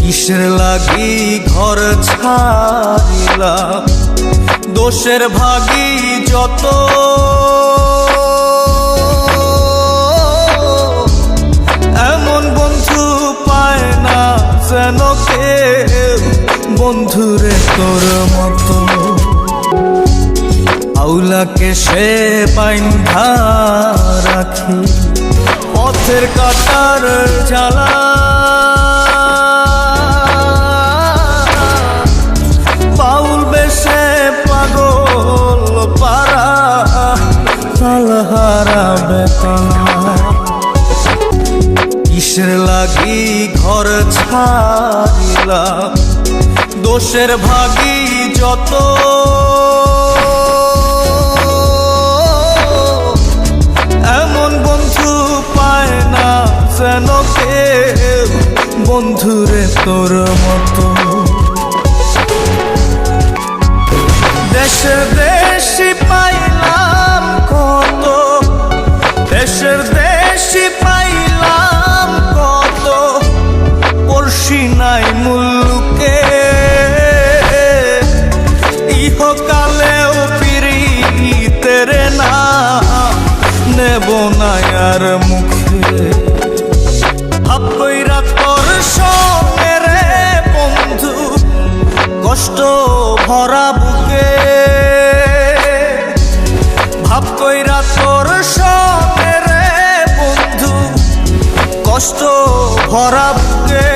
কিসের লাগি ঘর ছাড়িলাম, দোষের ভাগী যত এমন বন্ধু পায় না যেন কেউ, বন্ধুরে তোর মতো। আউলাকে সে বাইন্ধা রাখি পথের কাটার জ্বালা, বাউল বেশে পাগল পারা তালহারা বেতনা। কিসের লাগি ঘর ছাড়িলাম, দোষের ভাগী যত এমন বন্ধু পায় না যেন কেউ, বন্ধুরে তোর মতো। দেশের দেশি পাইলাম কত, দেশের দেশি পাইলাম কত, পড়শি নাই মুলুকে। ইহকালেও পিরিতের নাম নেব না আর মুখে। ভাব কইরা তোর সঙ্গে রে বন্ধু, কষ্ট ভরা বুকে। ভাব কইরা তোর সঙ্গে রে বন্ধু, কষ্ট ভরা বুকে।